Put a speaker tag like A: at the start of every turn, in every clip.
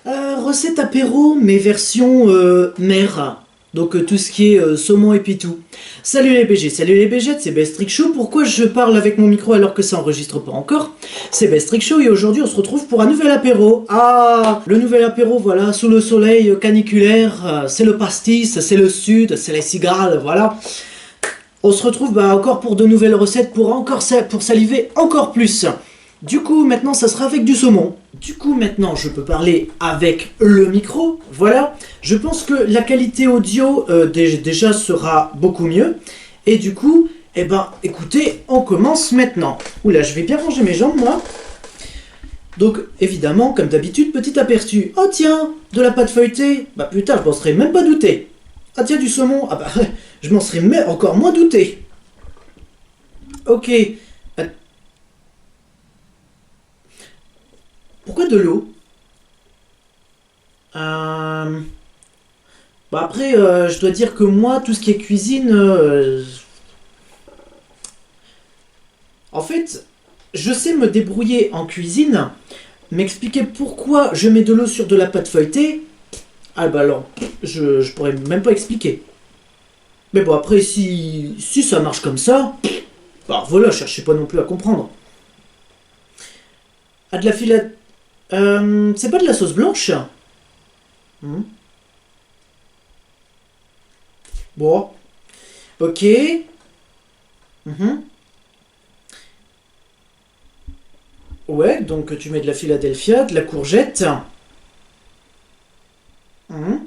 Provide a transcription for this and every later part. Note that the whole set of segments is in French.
A: Recette apéro, mais version mer. Donc tout ce qui est saumon et pitou. Salut les BG, salut les BG, c'est Bestrick Show. Pourquoi je parle avec mon micro alors que ça enregistre pas encore? C'est Bestrick Show et aujourd'hui on se retrouve pour un nouvel apéro. Ah, le nouvel apéro, voilà, sous le soleil caniculaire, c'est le pastis, c'est le sud, c'est les cigales, voilà. On se retrouve encore pour de nouvelles recettes pour saliver encore plus. Du coup, maintenant, ça sera avec du saumon. Du coup, maintenant, je peux parler avec le micro. Voilà. Je pense que la qualité audio, déjà, sera beaucoup mieux. Et du coup, écoutez, on commence maintenant. Oula, je vais bien ranger mes jambes, moi. Donc, évidemment, comme d'habitude, petit aperçu. Oh, tiens, de la pâte feuilletée. Bah, putain, je m'en serais même pas douté. Ah, tiens, du saumon. Ah, bah, je m'en serais encore moins douté. Ok. Pourquoi de l'eau? Après, je dois dire que moi, tout ce qui est cuisine, en fait, je sais me débrouiller en cuisine. M'expliquer pourquoi je mets de l'eau sur de la pâte feuilletée, ah bah alors, je pourrais même pas expliquer. Mais bon, après, si ça marche comme ça, bah voilà, cherchez pas non plus à comprendre. Ah, de la filet. C'est pas de la sauce blanche? Hmm. Bon, ok. Mhm. Ouais, donc tu mets de la Philadelphia, de la courgette. Mhm.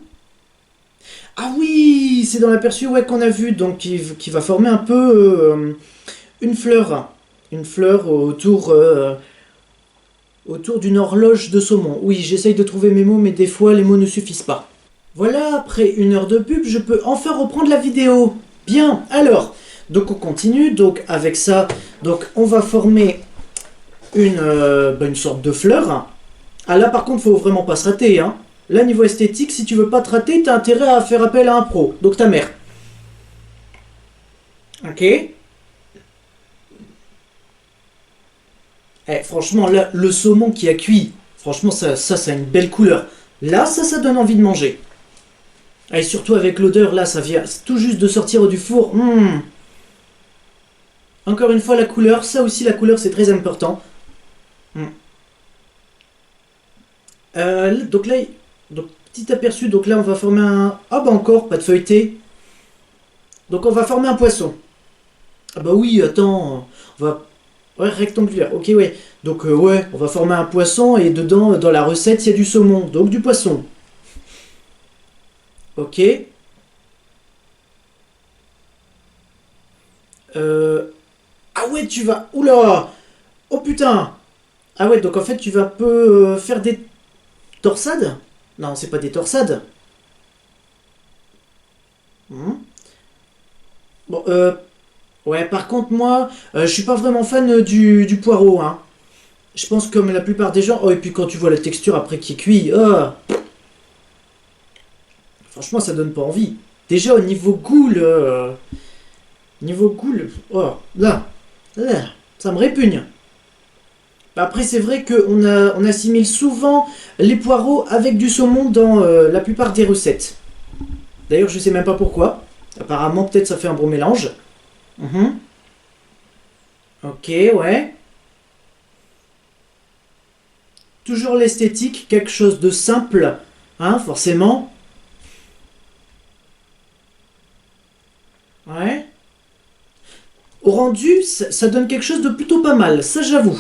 A: Ah oui, c'est dans l'aperçu ouais, qu'on a vu, donc qui va former un peu une fleur. Une fleur autour d'une horloge de saumon. Oui, j'essaye de trouver mes mots, mais des fois les mots ne suffisent pas. Voilà, après une heure de pub, je peux enfin reprendre la vidéo. Bien, alors, donc on continue, donc avec ça, donc on va former une sorte de fleur. Ah là par contre, faut vraiment pas se rater, hein. Là, niveau esthétique, si tu veux pas te rater, t'as intérêt à faire appel à un pro, donc ta mère. Ok. Franchement, là, le saumon qui a cuit, franchement, ça a une belle couleur. Là, ça donne envie de manger. Et surtout avec l'odeur, là, ça vient tout juste de sortir du four. Encore une fois, la couleur, ça aussi, la couleur, c'est très important. Mm. Donc là, donc, petit aperçu, donc là, on va former un... Ah bah encore, pas de feuilleté. Donc on va former un poisson. Ah bah oui, attends, on va... Ouais, rectangulaire, ok, ouais. Donc ouais, on va former un poisson et dedans, dans la recette, il y a du saumon, donc du poisson. Ok. Ah ouais, tu vas... Oula. Oh putain. Ah ouais, donc en fait, tu vas un peu faire des torsades. Non, c'est pas des torsades. Hmm. Bon, ouais, par contre, moi, je suis pas vraiment fan du poireau, hein. Je pense comme la plupart des gens... Oh, et puis quand tu vois la texture après qui est cuit, franchement, ça donne pas envie. Déjà, au niveau goût, Niveau goût, oh, là, ça me répugne. Après, c'est vrai on assimile souvent les poireaux avec du saumon dans la plupart des recettes. D'ailleurs, je sais même pas pourquoi. Apparemment, peut-être ça fait un bon mélange. Mhm. Ok, ouais. Toujours l'esthétique, quelque chose de simple, hein, forcément. Ouais. Au rendu, ça donne quelque chose de plutôt pas mal, ça j'avoue.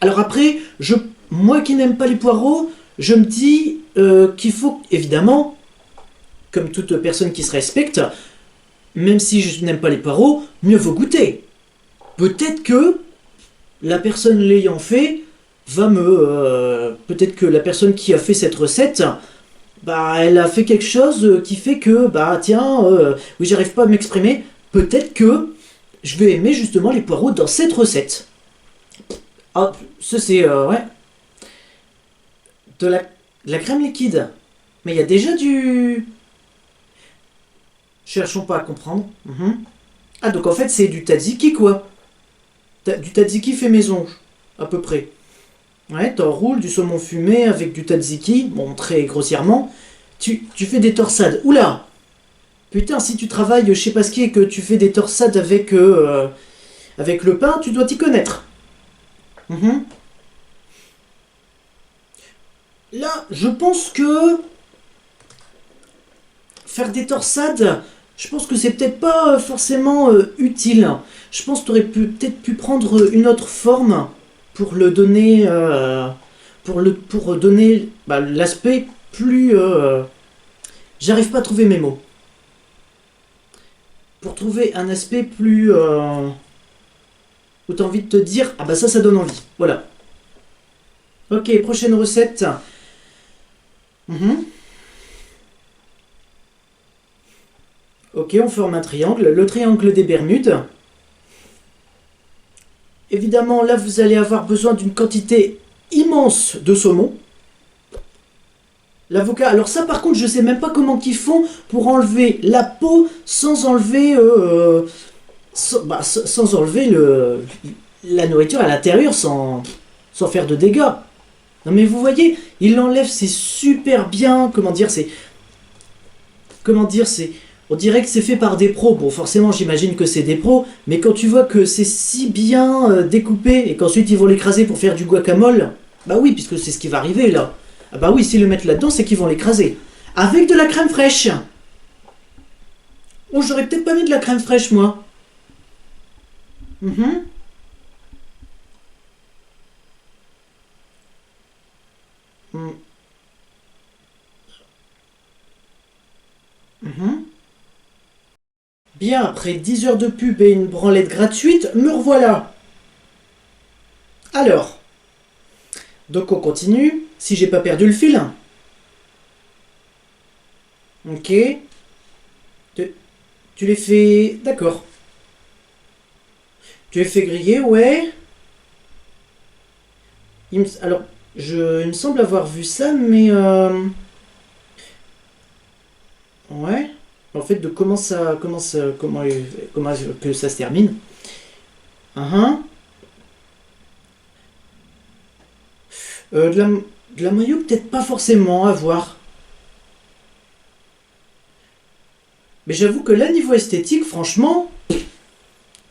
A: Alors après, moi qui n'aime pas les poireaux, je me dis qu'il faut, évidemment, comme toute personne qui se respecte, même si je n'aime pas les poireaux, mieux vaut goûter. Peut-être que la personne l'ayant fait peut-être que la personne qui a fait cette recette, bah, elle a fait quelque chose qui fait que, bah, tiens, oui, j'arrive pas à m'exprimer. Peut-être que je vais aimer justement les poireaux dans cette recette. Ah, ça c'est, ouais, de la crème liquide. Mais il y a déjà du... Cherchons pas à comprendre. Mhm. Ah, donc en fait, c'est du tzatziki, quoi. Du tzatziki fait maison, à peu près. Ouais, t'enroules du saumon fumé avec du tzatziki, bon, très grossièrement. Tu fais des torsades. Oula! Putain, si tu travailles chez Pasquier et que tu fais des torsades avec le pain, tu dois t'y connaître. Mhm. Là, je pense que faire des torsades, je pense que c'est peut-être pas forcément utile. Je pense que tu aurais peut-être pu prendre une autre forme pour le donner, pour donner bah, l'aspect plus. J'arrive pas à trouver mes mots. Pour trouver un aspect plus. Où t'as envie de te dire, ah bah ça donne envie. Voilà. Ok, prochaine recette. Mhm. Ok, on forme un triangle, le triangle des Bermudes. Évidemment, là, vous allez avoir besoin d'une quantité immense de saumon. L'avocat, alors ça par contre, je sais même pas comment ils font pour enlever la peau sans enlever, sans enlever la nourriture à l'intérieur, sans faire de dégâts. Non mais vous voyez, il l'enlève, c'est super bien, comment dire, on dirait que c'est fait par des pros. Bon, forcément, j'imagine que c'est des pros, mais quand tu vois que c'est si bien découpé et qu'ensuite ils vont l'écraser pour faire du guacamole, bah oui, puisque c'est ce qui va arriver là. Ah bah oui, s'ils le mettent là-dedans, c'est qu'ils vont l'écraser. Avec de la crème fraîche. Oh, j'aurais peut-être pas mis de la crème fraîche, moi. Mhm, mm, mhm. Bien, après 10 heures de pub et une branlette gratuite, me revoilà. Alors, donc on continue. Si j'ai pas perdu le fil. Ok. Tu, tu les fais. D'accord. Tu les fais griller, ouais. Alors, il me semble avoir vu ça, mais ouais. En fait, de comment que ça se termine. Uhum. De la maillot, peut-être pas forcément à voir. Mais j'avoue que là, niveau esthétique, franchement,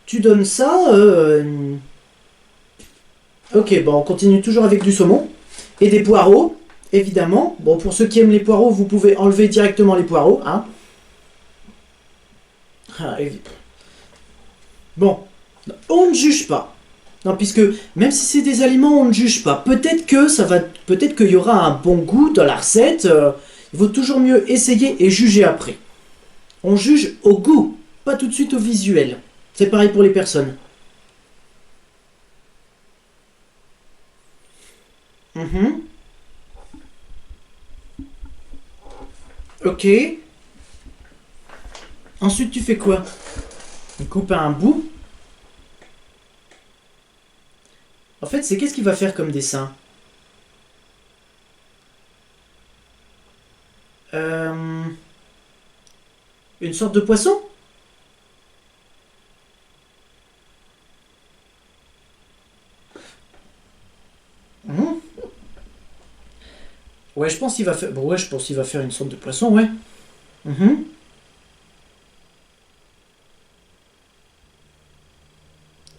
A: tu donnes ça. Ok, bon, on continue toujours avec du saumon et des poireaux, évidemment. Bon, pour ceux qui aiment les poireaux, vous pouvez enlever directement les poireaux, hein. Ah, bon, on ne juge pas. Non, puisque même si c'est des aliments, on ne juge pas. Peut-être qu'il y aura un bon goût dans la recette. Il vaut toujours mieux essayer et juger après. On juge au goût, pas tout de suite au visuel. C'est pareil pour les personnes. Mhm. Ok. Ensuite, tu fais quoi? On coupe à un bout. En fait, c'est qu'est-ce qu'il va faire comme dessin? Euh, une sorte de poisson? Mhm. Ouais, je pense qu'il va faire. Bon, ouais, je pense qu'il va faire une sorte de poisson, ouais. Mhm.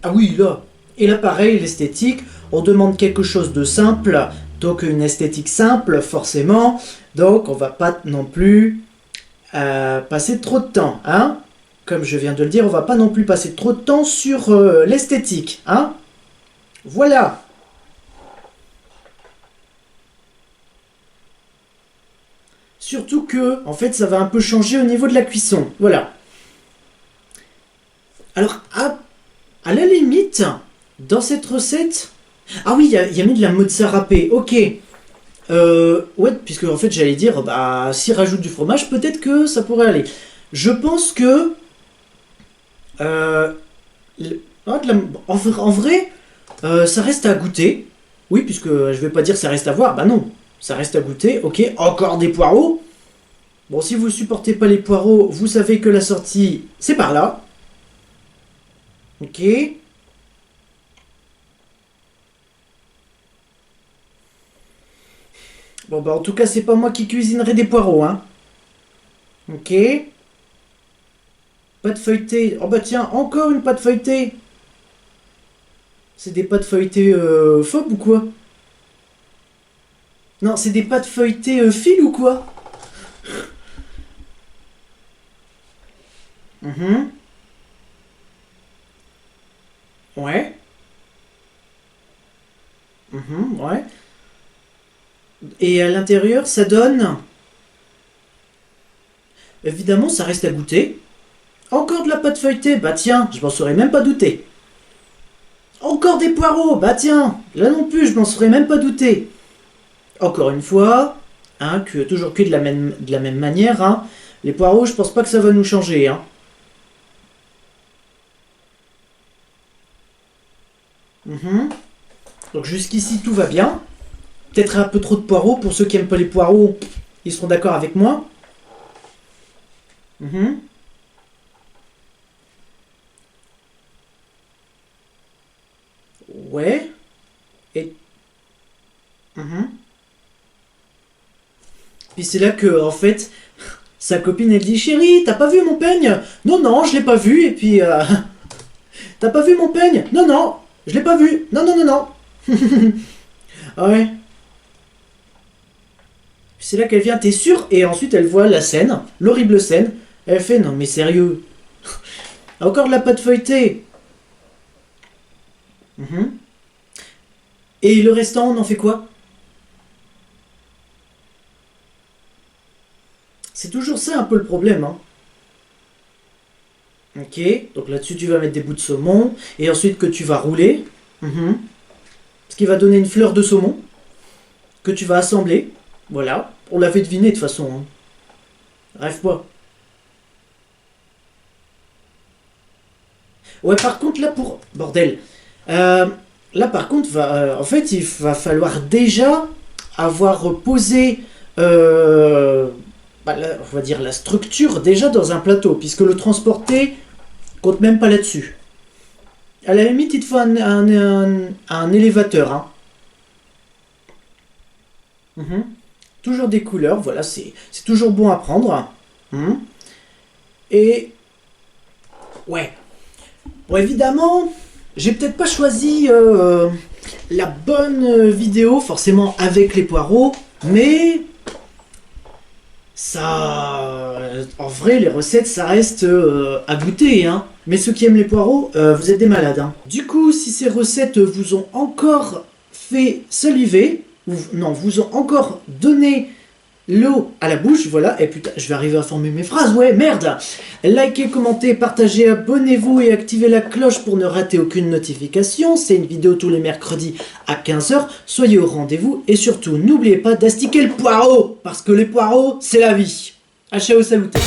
A: Ah oui, là. Et là, pareil, l'esthétique, on demande quelque chose de simple, donc une esthétique simple, forcément. Donc, on va pas non plus passer trop de temps, hein. Comme je viens de le dire, on va pas non plus passer trop de temps sur l'esthétique, hein. Voilà. Surtout que, en fait, ça va un peu changer au niveau de la cuisson. Voilà. Alors, à la limite, dans cette recette. Ah oui, il y a mis de la mozzarella râpée. Ok. Ouais, puisque en fait, j'allais dire, bah, s'il rajoute du fromage, peut-être que ça pourrait aller. Je pense que. euh, ah, en vrai, ça reste à goûter. Oui, puisque je vais pas dire ça reste à voir. Bah non, ça reste à goûter. Ok, encore des poireaux. Bon, si vous supportez pas les poireaux, vous savez que la sortie, c'est par là. Ok. Bon bah en tout cas c'est pas moi qui cuisinerai des poireaux, hein. Ok. Pâte feuilletée. Oh bah tiens, encore une pâte feuilletée. C'est des pâtes feuilletées phobes ou quoi? Non, c'est des pâtes feuilletées fil ou quoi? Mhm. Ouais. Mhm, ouais. Et à l'intérieur, ça donne... Évidemment, ça reste à goûter. Encore de la pâte feuilletée. Bah tiens, je m'en serais même pas douté. Encore des poireaux. Bah tiens, là non plus, je m'en serais même pas douté. Encore une fois, hein, toujours cuit de la même manière, hein. Les poireaux, je pense pas que ça va nous changer, hein. Mhm. Donc jusqu'ici, tout va bien. Peut-être un peu trop de poireaux. Pour ceux qui aiment pas les poireaux, ils seront d'accord avec moi. Mhm. Ouais. Et... Mhm. Puis c'est là que, en fait, sa copine, elle dit, chérie, t'as pas vu mon peigne? Non, non, je l'ai pas vu. Et puis, t'as pas vu mon peigne? Non, non, je l'ai pas vu. Non, non, non, non. Ah ouais. Puis c'est là qu'elle vient, t'es sûr? Et ensuite, elle voit la scène, l'horrible scène. Elle fait, non, mais sérieux. Encore de la pâte feuilletée. Mhm. Et le restant, on en fait quoi? C'est toujours ça un peu le problème, hein. Ok, donc là-dessus, tu vas mettre des bouts de saumon. Et ensuite, que tu vas rouler. Mhm. Ce qui va donner une fleur de saumon. Que tu vas assembler. Voilà. On l'avait deviné de toute façon, hein. Rêve pas. Ouais, par contre, là, pour... Bordel. Euh, Là, par contre, en fait, il va falloir déjà avoir posé, on va dire, la structure déjà dans un plateau, puisque le transporter compte même pas là-dessus. À la limite, il te faut un élévateur, hein. Mhm. Toujours des couleurs, voilà, c'est toujours bon à prendre. Mhm. Et ouais, bon, évidemment, j'ai peut-être pas choisi la bonne vidéo, forcément avec les poireaux, mais ça. En vrai, les recettes, ça reste à goûter, hein. Mais ceux qui aiment les poireaux, vous êtes des malades, hein. Du coup, si ces recettes vous ont encore fait saliver, ou non, vous ont encore donné l'eau à la bouche, voilà, et putain, je vais arriver à former mes phrases, ouais, merde. Likez, commentez, partagez, abonnez-vous et activez la cloche pour ne rater aucune notification. C'est une vidéo tous les mercredis à 15h, soyez au rendez-vous et surtout, n'oubliez pas d'astiquer le poireau, parce que les poireaux, c'est la vie. A ciao, saluté.